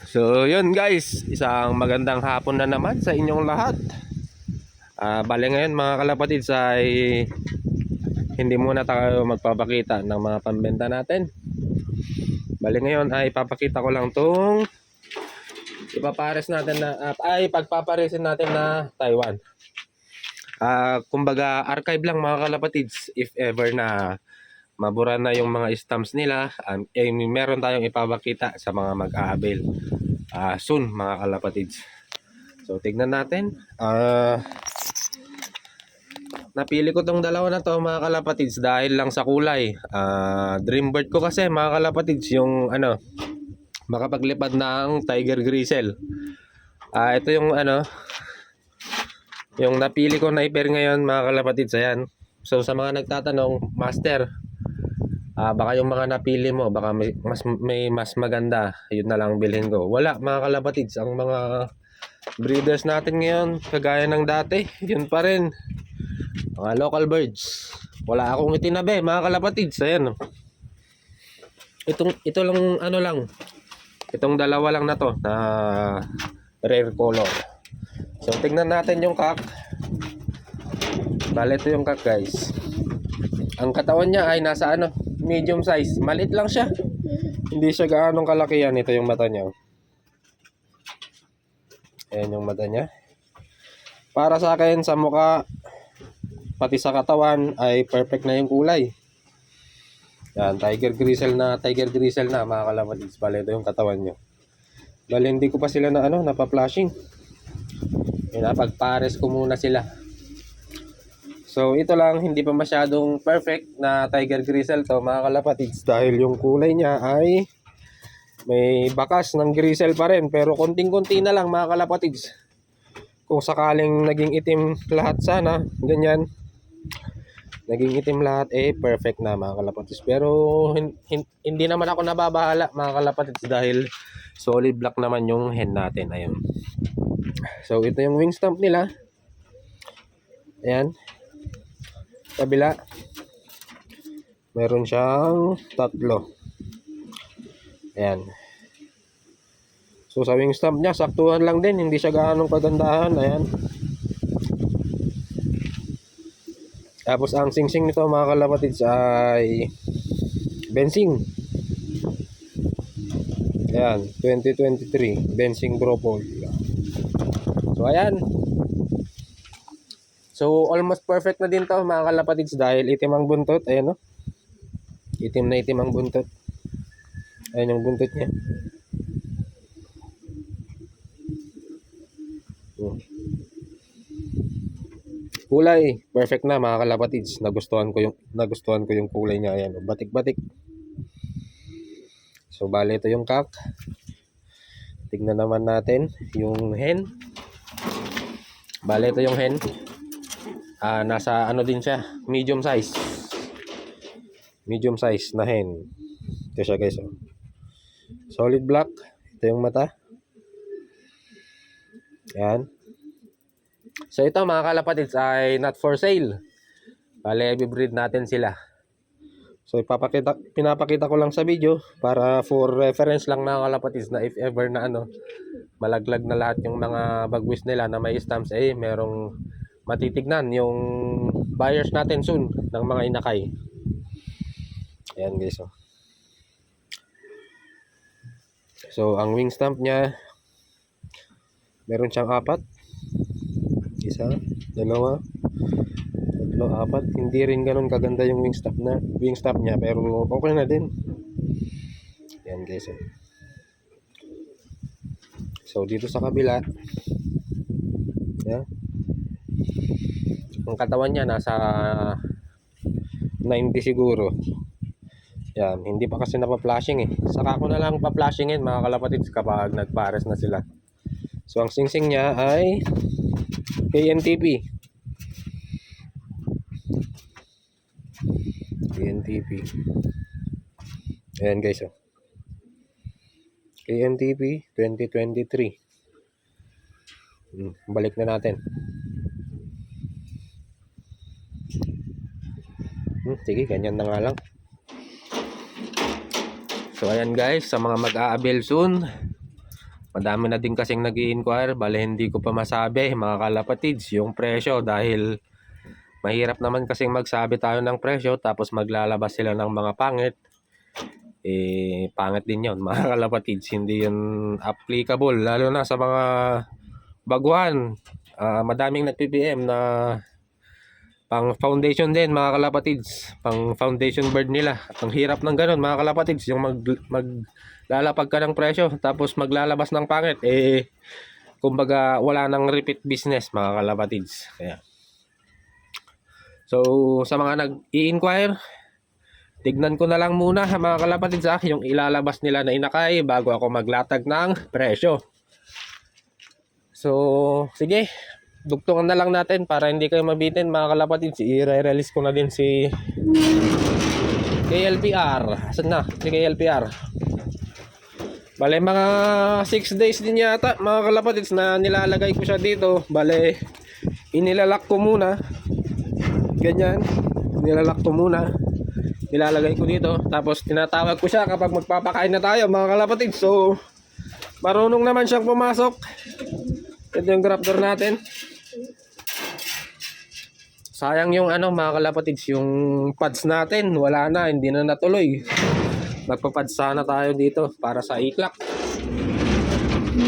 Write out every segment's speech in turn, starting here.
So yun guys, isang magandang hapon na naman sa inyong lahat. Bale ngayon mga kalapatids ay hindi muna tayo magpapakita ng mga pambenta natin. Bale ngayon ay papakita ko lang tong ipapares natin na pagpaparesin natin na Taiwan. Kumbaga archive lang mga kalapatids, if ever na mabura na yung mga stamps nila, meron tayong ipapakita sa mga mag-aabil soon mga kalapatids. So tignan natin. Napili ko tong dalawa na to mga kalapatids dahil lang sa kulay. Dreambird ko kasi mga kalapatids yung makapaglipad ng Tiger Gristle. Ito yung yung napili ko na i-pair ngayon mga kalapatids. Ayan. So sa mga nagtatanong, Master, baka yung mga napili mo baka may mas maganda, yun na lang bilhin ko. Wala mga kalapatids, ang mga breeders natin ngayon kagaya ng dati, yun pa rin mga local birds. Wala akong itinabi mga kalapatids. Ayan, ito lang itong dalawa lang na to na rare color. So tingnan natin yung kak. Bale ito yung kak guys. Ang katawan niya ay nasa medium size. Maliit lang siya. Hindi siya gaanong kalaki yan. Ito yung mata niya. Ayan yung mata niya. Para sa akin sa mukha pati sa katawan ay perfect na yung kulay. Yan, Tiger Gristle na mga kalapatids. Bale ito yung katawan niya. Bale hindi ko pa sila na napa-flashing. Pinapagpares ko muna sila. So ito lang, hindi pa masyadong perfect na Tiger Gristle to mga kalapatids dahil yung kulay niya ay may bakas ng gristle pa rin, pero konting-konti na lang mga kalapatids. Kung sakaling naging itim lahat sana, ganyan, naging itim lahat, perfect na mga kalapatids. Pero hindi naman ako nababahala mga kalapatids dahil solid black naman yung hen natin. Ayun. So ito yung wing stump nila. Ayan. Kabila. Meron siyang tatlo. Ayan. So sa wing stump niya, saktuhan lang din. Hindi siya gaanong kagandahan. Ayan. Tapos ang singsing nito mga kalapatids ay Bensing. Ayan, 2023 Bensing Bropol. So ayan. So almost perfect na din to mga kalapatids dahil itim ang buntot. Ayan o. Itim na itim ang buntot. Ayan yung buntot niya. Kulay perfect na mga kalapatids. Nagustuhan ko yung kulay niya. Ayan, batik-batik. So bale ito yung kak. Tignan naman natin yung hen. Bale ito yung hen. Nasa din siya, medium size. Medium size na hen. Ito siya guys. Solid black. Ito yung mata. Ayan. So ito mga kalapatids ay not for sale. Bale i-breed natin sila. So pinapakita ko lang sa video para for reference lang mga kalapatids na if ever na malaglag na lahat yung mga bagwis nila na may stamps, merong matitignan yung buyers natin soon ng mga inakay. Ayan guys. So ang wing stamp niya meron siyang 4. 1, 2, 3, 4. Hindi rin ganun kaganda yung wing stamp niya pero okay na din. Ayan guys. So dito sa kabila, ayan, ang katawan niya nasa 90 siguro. Yan, hindi pa kasi napa-flashing Saka ko na lang pa-flashingin mga kalapatids kapag nagpares na sila. So ang singsing niya ay KNTP. Ayan guys. KNTP 2023. Balik na natin. Sige, ganyan na nga lang. So ayan guys, sa mga mag-aabil soon, Madami na din kasing nag-i-inquire, bale hindi ko pa masabi mga kalapatids yung presyo dahil mahirap naman kasing magsabi tayo ng presyo tapos maglalabas sila ng mga pangit. Pangit din yun mga kalapatids, hindi yun applicable lalo na sa mga baguhan. Madaming nag-PPM na pang foundation din mga kalapatids, pang foundation bird nila. Ang hirap ng ganun mga kalapatids, yung maglalapag ka ng presyo tapos maglalabas ng pangit, kumbaga wala nang repeat business mga kalapatids. Kaya so sa mga nag-i-inquire, tignan ko na lang muna mga kalapatids yung ilalabas nila na inakay bago ako maglatag ng presyo. So sige, dugtungan na lang natin para hindi kayo mabitin mga kalapatids. I-release ko na din si KLPR. Asan na si KLPR? Bale mga 6 days din yata mga kalapatids na nilalagay ko siya dito. Bale inilalak ko muna, ganyan, nilalak ko muna, nilalagay ko dito, tapos tinatawag ko siya kapag magpapakain na tayo mga kalapatids. So marunong naman siyang pumasok. Ito yung grabber natin. Sayang yung mga kalapatids, yung pads natin wala na, hindi na natuloy. Magpapads sana tayo dito para sa iklak.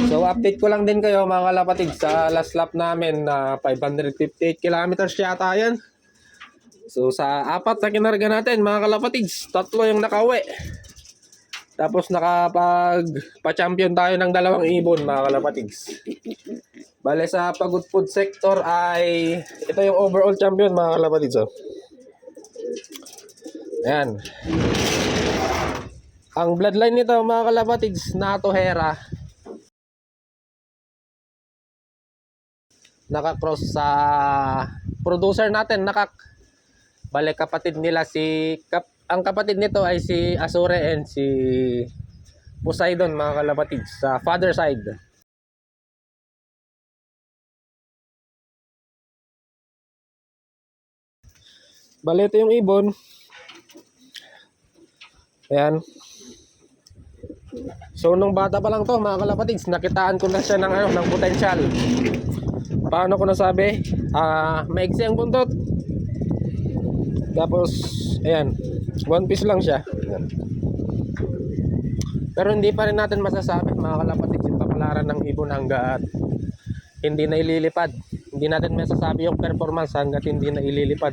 So update ko lang din kayo mga kalapatids sa last lap namin na 558 kilometers yata yan. So sa 4 na kinarga natin mga kalapatids, 3 yung nakauwi. Tapos nakapag-pa-champion tayo ng 2 ibon mga kalapatids. Bale sa pagod food sector ay ito yung overall champion mga kalapatids. Ayan. Ang bloodline nito mga kalapatids, Nato Hera. Nakakross sa producer natin, bale kapatid nila ang kapatid nito ay si Azure and si Poseidon mga kalapatids sa father side. Bale ito yung ibon. Ayan. So nung bata pa lang to mga kalapatids, nakitaan ko na siya ng potensyal. Paano ko nasabi? Maigsi ang buntot. Tapos ayan, 1 piece lang siya. Ayan. Pero hindi pa rin natin masasabi mga kalapatids yung kapalaran ng ibon hanggat hindi na ililipad. Hindi natin masasabi yung performance hanggat hindi na ililipad.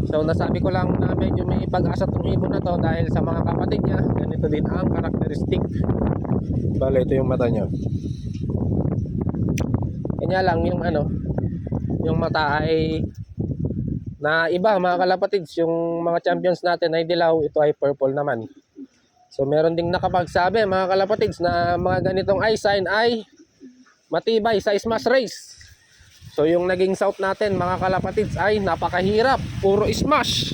So nasabi ko lang na medyo may pag-asa tong ibon na to dahil sa mga kapatid niya. Ganito din ang karakteristik. Bale ito yung mata niya. Kanya lang yung mata ay na iba mga kalapatids. Yung mga champions natin ay dilaw, ito ay purple naman. So meron ding nakapagsabi mga kalapatids na mga ganitong eye sign ay matibay sa smash race. So yung naging south natin mga kalapatids ay napakahirap, puro smash.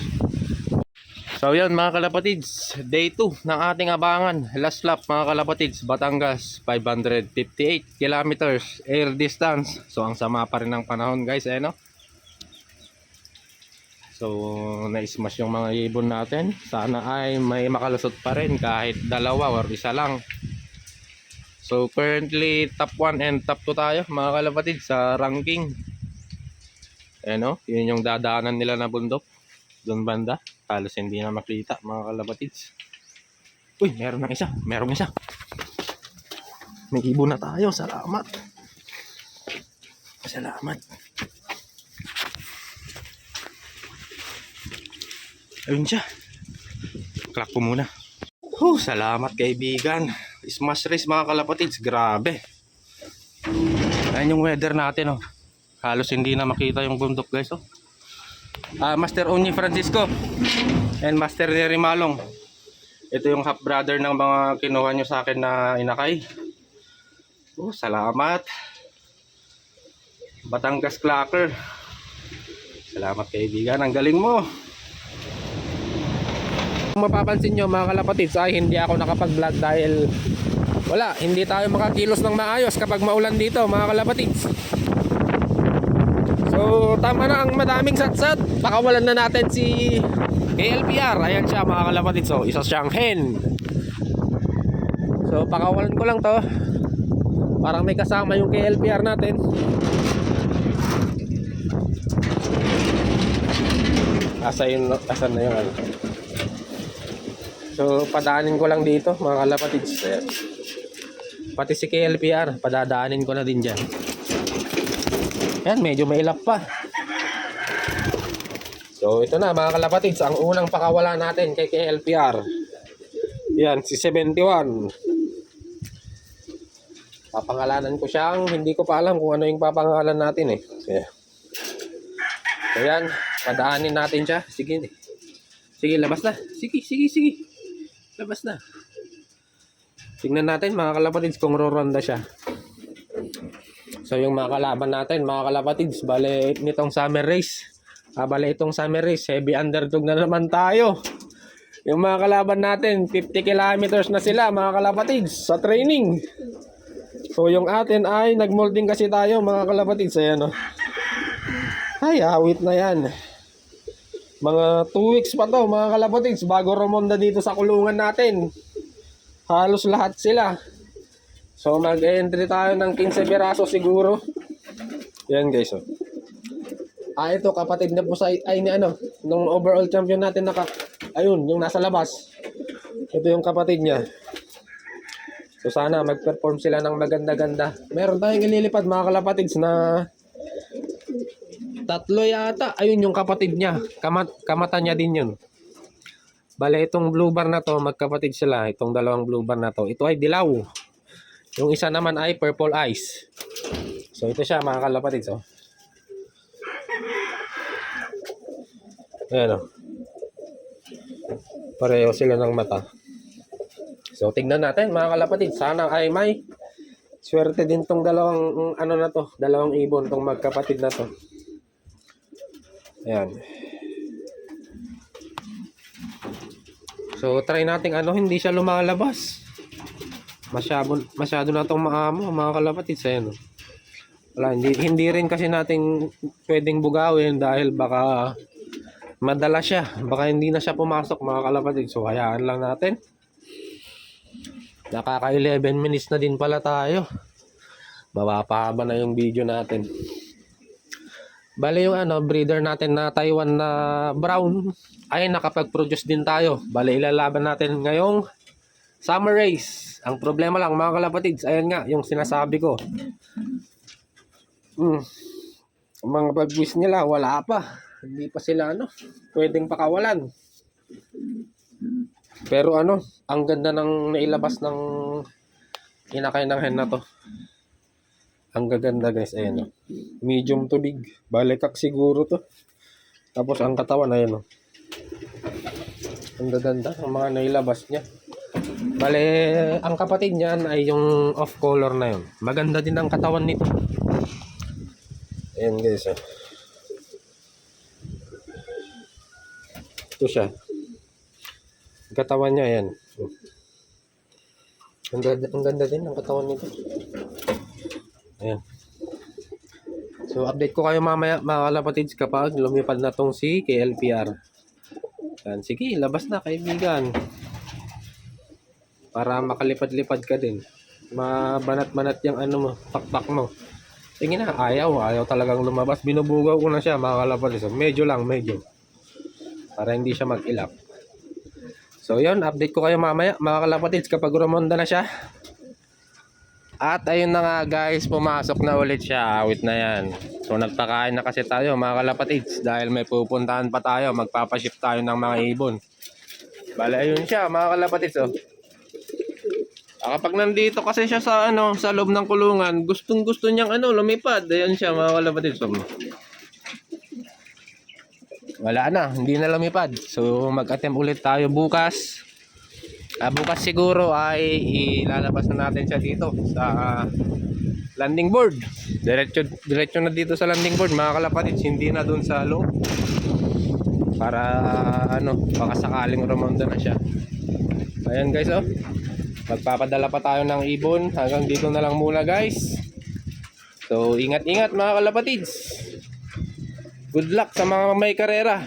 So yun mga kalapatids, day 2 ng ating abangan. Last lap mga kalapatids, Batangas 558 kilometers air distance. So ang sama pa rin ng panahon guys, no? So na-smash yung mga ibon natin. Sana ay may makalusot pa rin kahit 2 or 1 lang. So currently top 1 and top 2 tayo mga kalapatids sa ranking. Ayan yun yung dadaanan nila na bundok. Doon banda, halos hindi na makita mga kalapatids. Uy, merong isa. May ibon na tayo, salamat. Ayun siya. Clock ko muna. Salamat kaibigan. Smash race mga kalapatids, grabe. Ayan yung weather natin halos hindi na makita yung bundok guys. Master Oni Francisco and Master Neri Malong, ito yung half brother ng mga kinuha nyo sa akin na inakay. Salamat Batangas Clocker, salamat kaibigan, ang galing mo. Kung mapapansin nyo mga kalapatids ay hindi ako nakapag-vlog dahil hindi tayo makakilos ng maayos kapag maulan dito mga kalapatids. So tama na ang madaming satsat, pakawalan na natin si KLPR. Ayan siya mga kalapatids, so isa siyang hen. So pakawalan ko lang to Parang may kasama yung KLPR natin. Asan na yung ano. So padaanin ko lang dito mga kalapatids. Pati si KLPR padadaanin ko na din dyan. Yan, medyo mailap pa. So ito na mga kalapatids, ang unang pakawala natin kay KLPR. Yan, si 71. Papangalanan ko siyang, hindi ko pa alam kung ano yung papangalan natin eh. So yan, padaanin natin siya. Sige, sige, labas na. Sige. Labas na. Tingnan natin mga kalapatids kung roronda siya. So yung mga kalaban natin, mga kalapatids, bale nitong summer race. Bale itong summer race, heavy underdog na naman tayo. Yung mga kalaban natin, 50 kilometers na sila mga kalapatids sa training. So yung atin ay nagmolding kasi tayo mga kalapatids. Ayan o. Ay, awit na yan. Mga 2 weeks pa to mga kalapatids bago rumonda dito sa kulungan natin. Halos lahat sila. So mag-entry tayo ng 15 piraso siguro. Yan guys oh. Ito kapatid na po sa ay ni ano, nung overall champion natin ayun, yung nasa labas. Ito yung kapatid niya. So sana mag-perform sila ng maganda-ganda. Meron tayong ililipad mga kalapatids na 3 yata. Ayun yung kapatid niya. Kamata niya din yun. Bale itong blue bar na to, magkapatid sila. Itong dalawang blue bar na to. Ito ay dilaw. Yung isa naman ay purple eyes. So ito siya mga kalapatids oh. Ayan o. Pareho sila ng mata. So tignan natin mga kalapatid. Sana ay may swerte din tong dalawang ano na to. Dalawang ibon tong magkapatid na to. Ayan. So try natin hindi siya lumalabas. Masyado na tong maamo mga kalapatid. Ayan o. Wala, hindi rin kasi natin pwedeng bugawin dahil baka madala siya. Baka hindi na siya pumasok mga kalapatid. So hayaan lang natin. Nakaka 11 minutes na din pala tayo. Mapapahaba na yung video natin. Bale yung breeder natin na Taiwan na brown ay nakapag-produce din tayo. Bale ilalaban natin ngayong summer race. Ang problema lang mga kalapatids, ayan nga yung sinasabi ko. Mga pag-wish nila wala pa. Hindi pa sila pwedeng pakawalan. Pero ang ganda ng nailabas ng inakay ng hen na to. Ang gaganda guys, ayan medium to big. Balikak siguro to. Tapos ang katawan ayan ang gaganda ng mga nailabas niya. Bale, ang kapatid niyan ay yung off color na yun. Maganda din ang katawan nito. Ayan guys Ito siya. Katawan niya yan. Ang ganda din ang katawan nito. Ayan. So update ko kayo mamaya mga kalapatids kapag lumipad na tong si KLPR. Ayan. Sige, labas na kaibigan. Para makalipad-lipad ka din. Mabanat-banat yung mo, pakpak mo. Tingin na, ayaw talagang lumabas. Binubugaw ko na siya mga kalapatids. Medyo. Para hindi siya mag-ilap. So yun, update ko kayo mamaya mga kalapatids kapag rumonda na siya. At ayun na nga guys, pumasok na ulit siya. Awit na yan. So nagpakain na kasi tayo mga kalapatids dahil may pupuntahan pa tayo. Magpapaship tayo ng mga ibon. Bale ayun siya mga kalapatids kapag nandito kasi siya sa sa loob ng kulungan, gustong-gusto niyang lumipad. Ayun siya mga kalapatids. Wala na, hindi na lumipad. So mag-attempt ulit tayo bukas. Bukas siguro ay ilalabas na natin siya dito sa landing board. Diretso na dito sa landing board mga kalapatids, hindi na dun sa loob. Para baka sakaling rumonda na siya. Ayan guys magpapadala pa tayo ng ibon. Hanggang dito na lang muna guys. So ingat-ingat mga kalapatids. Good luck sa mga may karera.